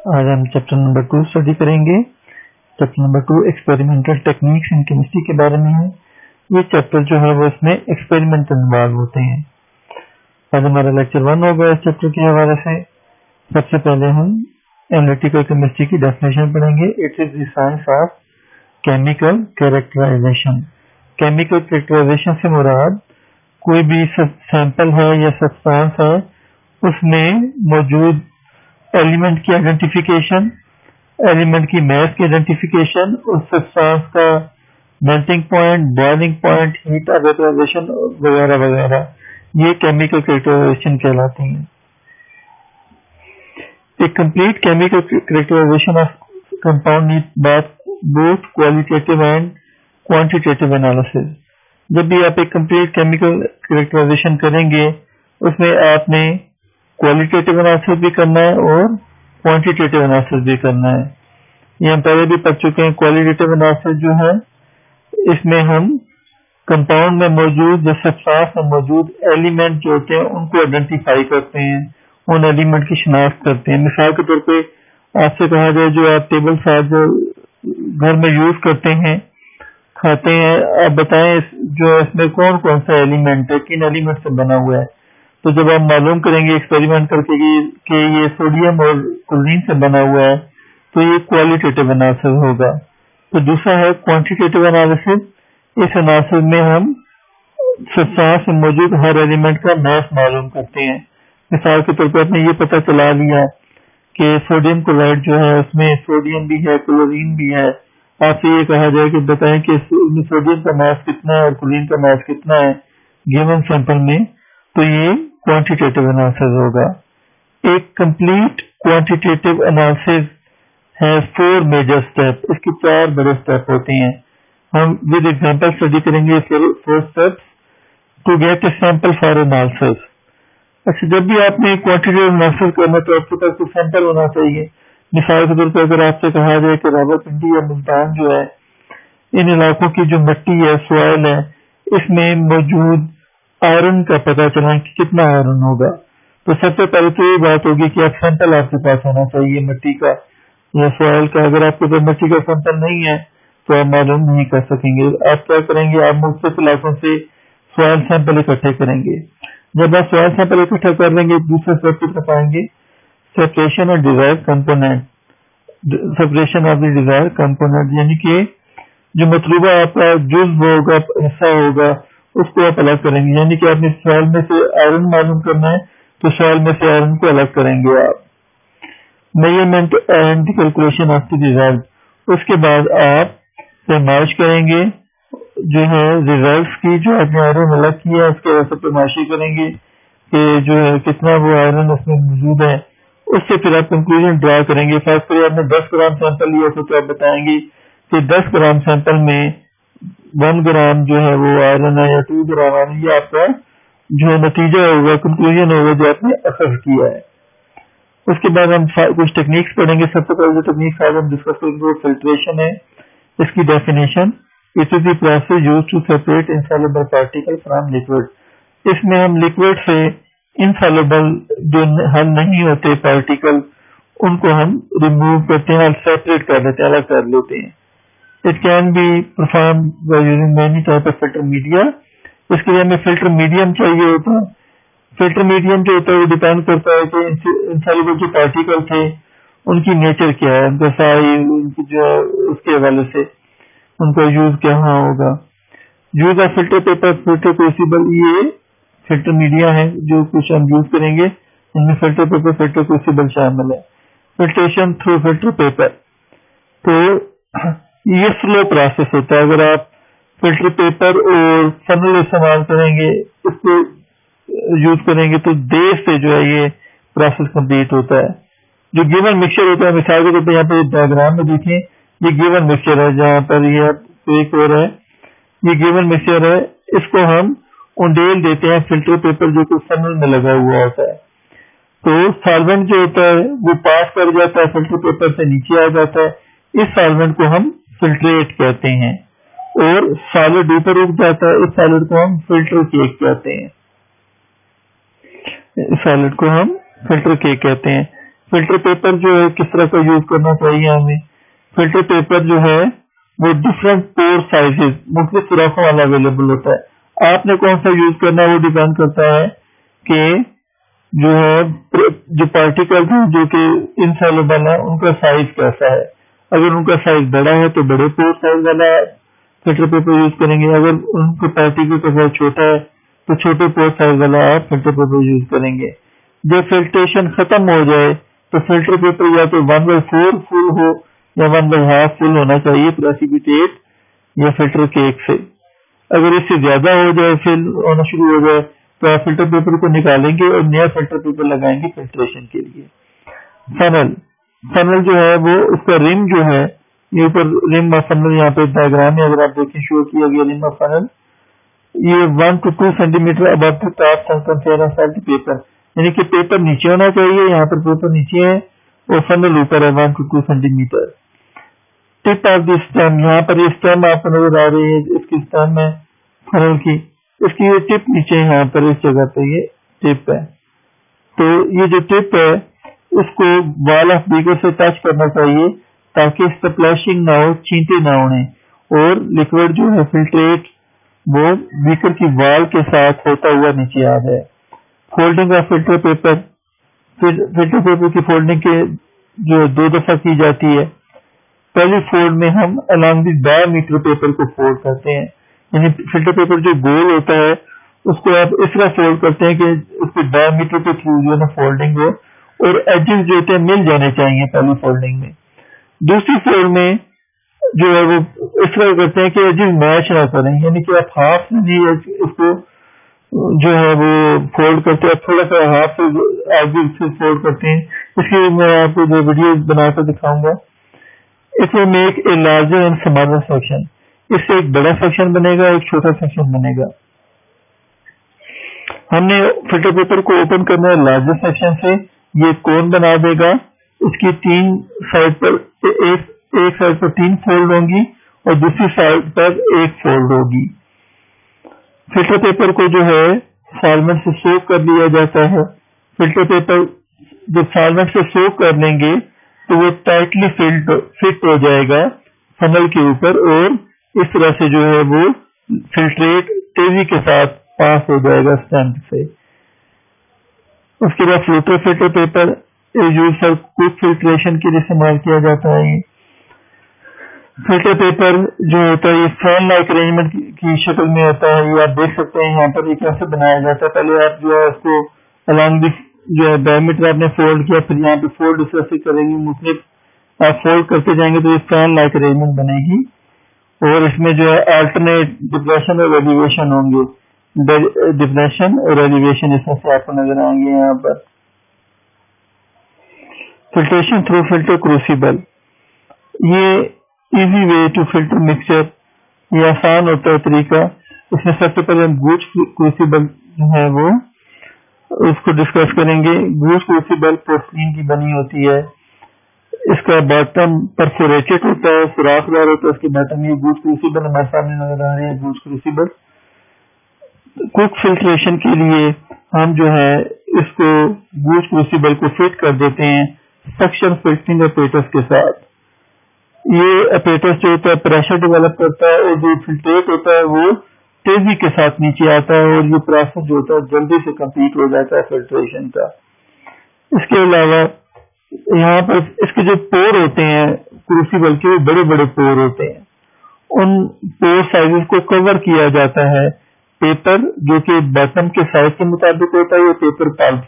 آج ہم chapter number 2 study کریں گے. چیپٹر نمبر 2 ایکسپیریمنٹل ٹیکنیکس ان کیمسٹری کے بارے میں ہے. یہ چیپٹر جو ہے وہ اس میں ایکسپیریمنٹ انوالو ہوتے ہیں. آج ہمارا لیکچر 1 ہوگا اس چیپٹر کے حوالے سے. سب سے پہلے ہم انالیٹیکل کیمسٹری کی ڈیفینیشن پڑھیں گے. It is the science of chemical characterisation. Chemical characterisation سے مراد کوئی بھی سیمپل ہے یا سبسٹانس ہے اس میں موجود ایلیمنٹ کی آئیڈینٹیفیکیشن، ایلیمنٹ کی میس کی آئیڈینٹیفیکیشن، اس سبسٹانس کا melting point, boiling point, heat of vaporization وغیرہ وغیرہ، یہ کیمیکل کیریکٹرائزیشن کہلاتی ہیں. ایک complete chemical characterization of compound need both qualitative and quantitative analysis. جب بھی آپ ایک کمپلیٹ کیمیکل کیریکٹرائزیشن کریں گے اس میں آپ نے کوالٹیٹیو انالیسز بھی کرنا ہے اور کوانٹیٹیو انالیسز بھی کرنا ہے. یہ ہم پہلے بھی پڑھ چکے ہیں. کوالٹیٹیو انالیسز جو ہے اس میں ہم کمپاؤنڈ میں موجود یا سبسٹانس میں موجود ایلیمنٹ جو ہوتے ہیں ان کو آئیڈینٹیفائی کرتے ہیں، ان ایلیمنٹ کی شناخت کرتے ہیں. مثال کے طور پہ آپ سے کہا جائے جو آپ ٹیبل ساتھ جو گھر میں یوز کرتے ہیں کھاتے ہیں، آپ بتائیں جو اس میں کون کون سا ایلیمنٹ ہے، کن ایلیمنٹ سے بنا ہوا ہے. تو جب آپ معلوم کریں گے ایکسپیریمنٹ کر کے کہ یہ سوڈیم اور کلورین سے بنا ہوا ہے تو یہ کوالٹیٹیو انالیسز ہوگا. تو دوسرا ہے کوانٹیٹیو انالیسز. اس انالیسز میں ہم سبسٹانس میں موجود ہر ایلیمنٹ کا میس معلوم کرتے ہیں. مثال کے طور پر آپ نے یہ پتہ چلا لیا کہ سوڈیم کلورائڈ جو ہے اس میں سوڈیم بھی ہے، کلورین بھی ہے. آپ سے یہ کہا جائے کہ بتائیں کہ سوڈیم کا میس کتنا ہے اور کلورین کا میس کتنا ہے گیون سیمپل میں، تو یہ کوانٹیٹیو انالیسز ہوگا. ایک کمپلیٹ کوانٹیٹیو انالیسز ہے 4 میجر اسٹیپ. اس کے 4 بڑے اسٹیپ ہوتے ہیں. ہم ود ایگزامپل اسٹڈی کریں گے 4 steps to get a sample for analysis. اچھا، جب بھی آپ نے کوانٹیٹیو انالیسز کرنا تو آپ کے پاس کوئی سیمپل ہونا چاہیے. مثال کے طور پر اگر آپ سے کہا جائے کہ راولپنڈی یا ملتان جو ہے ان علاقوں کی جو مٹی ہے، سوائل ہے، اس میں موجود آئرن کا پتہ چلا کہ کتنا آئرن ہوگا، تو سب سے پہلے تو یہ بات ہوگی کہ آپ سیمپل آپ کے پاس ہونا چاہیے مٹی کا یا سوائل کا. اگر آپ کے پاس مٹی کا سیمپل نہیں ہے تو آپ معلوم نہیں کر سکیں گے. آپ کیا کریں گے؟ آپ مختلف علاقوں سے سوائل سیمپل اکٹھے کریں گے. جب آپ سوائل سیمپل اکٹھا کر لیں گے دوسرے اسٹیپ کی طرف آئیں گے، سیپریشن اور Dzire component. Separation of the Dzire component یعنی کہ جو مطلوبہ آپ کا جزو ہوگا، حصہ ہوگا، اس کو آپ الگ کریں گے. یعنی کہ آپ نے سوائل میں سے آئرن معلوم کرنا ہے تو سوائل میں سے آئرن کو الگ کریں گے آپ. Measurement and calculation of the result. اس کے بعد آپ پیمائش کریں گے جو ہے ریزلٹس کی، جو آپ نے آئرن الگ کیا اس کے وجہ سے پیمائشی کریں گے کہ جو ہے کتنا وہ آئرن اس میں موجود ہے. اس سے پھر آپ کنکلوژن ڈرا کریں گے. فرض کریں آپ نے 10 گرام سیمپل لیا تو آپ بتائیں گے کہ 10 گرام سیمپل میں 1 گرام جو ہے وہ آئرن ہے یا 2 گرام آئرن. یہ آپ کا جو ہے نتیجہ ہوگا، کنکلوژن ہوگا جو آپ نے اخذ کیا ہے. اس کے بعد ہم کچھ ٹیکنیکس پڑھیں گے. سب سے پہلے جو ٹیکنیکس آج ہم ڈسکس کریں گے وہ فلٹریشن ہے. اس کی definition: it is the process use to separate insoluble particle from liquid. اس میں ہم لکوڈ سے انسالوبل جو حل نہیں ہوتے پارٹیکل ان کو ہم ریموو کرتے ہیں اور سیپریٹ کر دیتے ہیں، الگ کر لیتے ہیں. It can be perform by using many type of filter media. اس کے لیے ہمیں فلٹر میڈیم چاہیے ہوتا ہے. فلٹر میڈیم جو ہوتا ہے وہ ڈیپینڈ کرتا ہے کہ انسالوبل جو پارٹیکل تھے ان کی نیچر کیا ہے، ان کا سائز، ان کی جو اس کے حوالے سے ان کا یوز کہاں ہوگا. Use of filter paper, filter crucible, یہ فلٹر میڈیا ہے جو کچھ ہم یوز کریں گے. ان میں فلٹر پیپر، فلٹر کروسیبل شامل ہے. فلٹریشن تھرو فلٹر پیپر، تو یہ سلو پروسیس ہوتا ہے. اگر آپ فلٹر پیپر اور فنل استعمال کریں گے، اس کو یوز کریں گے تو دیر سے جو ہے یہ پروسیس کمپلیٹ ہوتا ہے. جو گیون مکسچر ہوتا ہے، مثال کے طور پہ یہاں پہ ڈائیگرام میں دیکھیں، یہ گیون مکسچر ہے جہاں پر یہ ایک اور ہے، یہ گیون مکسچر ہے. اس کو ہم اونڈیل دیتے ہیں فلٹر پیپر جو کہ فنل میں لگا ہوا ہوتا ہے. تو سالوینٹ جو ہوتا ہے وہ پاس کر جاتا ہے فلٹر پیپر سے نیچے آ جاتا ہے. اس سالوینٹ کو ہم فلٹریٹ کہتے ہیں اور سالڈ اوپر اٹھ جاتا ہے. اس سالڈ کو ہم فلٹر کیک کہتے ہیں. سالڈ کو ہم فلٹر کیک کہتے ہیں. فلٹر پیپر جو ہے کس طرح کا یوز کرنا چاہیے ہمیں. فلٹر پیپر جو ہے وہ ڈفرینٹ پور سائزز مختلف سوراخوں والا اویلیبل ہوتا ہے. آپ نے کون سا یوز کرنا ہے وہ ڈیپینڈ کرتا ہے کہ جو ہے جو پارٹیکل ہیں جو کہ انسالوبل ہے ان کا سائز کیسا ہے. اگر ان کا سائز بڑا ہے تو بڑے پور سائز والا فلٹر پیپر یوز کریں گے. اگر ان کے پارٹیکل کا سائز چھوٹا ہے تو چھوٹے پور سائز والا آپ فلٹر پیپر یوز کریں گے. جب فلٹریشن ختم ہو جائے تو فلٹر پیپر یا تو 1/4 فل ہو یا 1/2 فل ہونا چاہیے پریسیپیٹیٹ یا فلٹر کیک سے. اگر اس سے زیادہ ہو جائے فل ہونا شروع ہو جائے تو آپ فلٹر پیپر کو نکالیں گے اور نیا فلٹر پیپر لگائیں گے فلٹریشن کے لیے. فنل جو ہے وہ اس کا رم جو ہے یہ اوپر رم آف فنل یہاں پہ ڈائگرام میں اگر آپ دیکھیں شو کیا گیا رم آف فنل یہ 1 to 2 centi above the top container of self paper یعنی کہ پیپر نیچے ہونا چاہیے. یہاں پر پیپر نیچے ہے اور فنل اوپر ہے 1 to 2 centi. Tip of the stem یہاں پر یہ اسٹیم آپ کو نظر آ رہی ہے اس کی اسٹیم ہے فنل کی اس کی یہ ٹپ نیچے یہاں پر اس جگہ پہ یہ ٹپ ہے. تو یہ جو ٹپ ہے اس کو وال آف بیکر سے ٹچ کرنا چاہیے تاکہ سپلیشنگ نہ ہو چھینٹے نہ ہونے اور لیکوڈ جو ہے فلٹریٹ وہ بیکر کی وال کے ساتھ ہوتا ہوا نیچے آ جائے. Folding of filter paper filter paper کی فولڈنگ کے جو 2 دفعہ کی جاتی ہے. پہلی فولڈ میں ہم along دی ڈائمیٹر پیپر کو فولڈ کرتے ہیں یعنی فلٹر پیپر جو گول ہوتا ہے اس کو آپ اس طرح فولڈ کرتے ہیں کہ اس کے ڈائمیٹر کے تھرو جو ہے نا فولڈنگ ہو اور ایجز جو ہوتے ہیں مل جانے چاہیے پہلی فولڈنگ میں. دوسری فولڈ میں جو ہے وہ اس طرح کرتے ہیں کہ ایجز میچ نہ کریں یعنی کہ آپ ہاف سے اس کو جو ہے وہ فولڈ کرتے ہیں تھوڑا سا ہاف سے آگے سے فولڈ کرتے ہیں. اس لیے میں آپ کو جو ویڈیو بنا کر دکھاؤں گا. It will make a larger and smaller section اس سے ایک بڑا سیکشن بنے گا ایک چھوٹا سیکشن بنے گا. ہم نے فلٹر پیپر کو اوپن کرنا ہے لارجر سیکشن سے یہ کون بنا دے گا. اس کی 3 سائڈ پر ایک سائڈ پر 3 فولڈ ہوں گی اور دوسری سائڈ پر 1 فولڈ ہوگی. فلٹر پیپر کو جو ہے سالوینٹ سے سوک کر لیا جاتا ہے. فلٹر پیپر جب سالوینٹ سے سوک کر لیں گے تو وہ ٹائٹلی فٹ ہو جائے گا فنل کے اوپر اور اس طرح سے جو ہے وہ فلٹریٹ تیزی کے ساتھ پاس ہو جائے گا اسٹینڈ سے. اس کے بعد filter paper use for quick filtration کے لیے استعمال کیا جاتا ہے. فلٹر پیپر جو ہوتا ہے یہ فین لائک ارینجمنٹ کی شکل میں ہوتا ہے. یہ آپ دیکھ سکتے ہیں یہاں پر یہ کیسے بنایا جاتا ہے. پہلے آپ جو ہے اس کو along دی جو ہے ڈائمیٹر آپ نے فولڈ کیا پھر یہاں پہ فولڈ اس طرح سے کریں گے مختلف آپ فولڈ کرتے جائیں گے تو یہ فین لائک ارینجمنٹ بنے گی اور اس میں جو ہے آلٹرنیٹ ڈپریشن اور ایلیویشن ہوں گے. ڈپریشن اور ایلیویشن اس میں سے آپ کو نظر آئیں گے. یہاں پر فلٹریشن تھرو فلٹر کروسیبل یہ easy way to filter mixture یہ آسان ہوتا ہے طریقہ. اس میں سب سے پہلے ہم گوچ کروسیبل جو ہے وہ اس کو ڈسکس کریں گے. گوچ کروسیبل پورسلین کی بنی ہوتی ہے. اس کا باٹم پرفوریٹڈ ہوتا ہے سوراخ دار ہوتا ہے. اس کے باٹم یہ گوچ کروسیبل ہمارے سامنے نظر آ رہے ہیں. گوچ کروسیبل کوک فلٹریشن کے لیے ہم جو ہے اس کو گوچ کروسیبل کو فٹ کر دیتے ہیں سکشن فلٹرنگ اپیٹس کے ساتھ. یہ اپیٹس جو ہوتا ہے پریشر ڈیولپ کرتا ہے اور جو فلٹریٹ ہوتا ہے وہ تیزی کے ساتھ نیچے آتا ہے اور یہ پروسیس جو ہوتا ہے جلدی سے کمپلیٹ ہو جاتا ہے فلٹریشن کا. اس کے علاوہ یہاں پر اس کے جو پور ہوتے ہیں کروسیبل کے وہ بڑے بڑے پور ہوتے ہیں. ان پور سائزز کو کور کیا جاتا ہے پیپر جو کہ باٹم کے سائز کے مطابق ہوتا ہے. یہ پیپر پالپ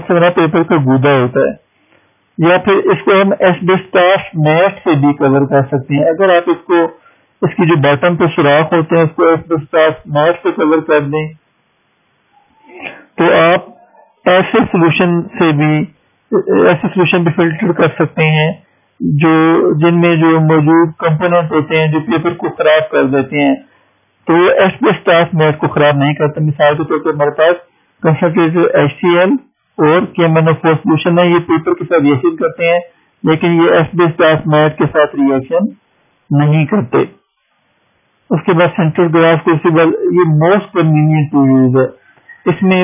سے بنا پیپر کا گودا ہوتا ہے. یا پھر اس کو ہم ایسبیسٹاس میٹ سے بھی کور کر سکتے ہیں. اگر آپ اس کی جو باٹم پہ سوراخ ہوتے ہیں اس کو ایسبیسٹاس میٹ سے کور کر دیں تو آپ ایسے سولوشن بھی فلٹر کر سکتے ہیں جن میں جو موجود کمپوننٹ ہوتے ہیں جو پیپر کو خراب کر دیتے ہیں تو وہ ایسبیسٹاس میٹ کو خراب نہیں کرتے. مثال کے طور پر ہمارے پاس کنسنٹریٹڈ HCl اور KMnO4 سولوشن ہے. یہ پیپر کے ساتھ ریئیکشن کرتے ہیں لیکن یہ ایسبیسٹاس میٹ کے ساتھ ریئیکشن نہیں کرتے. اس کے بعد سینٹرل گلاس کروسیبل یہ موسٹ کنوینئنٹ ٹو یوز ہے. اس میں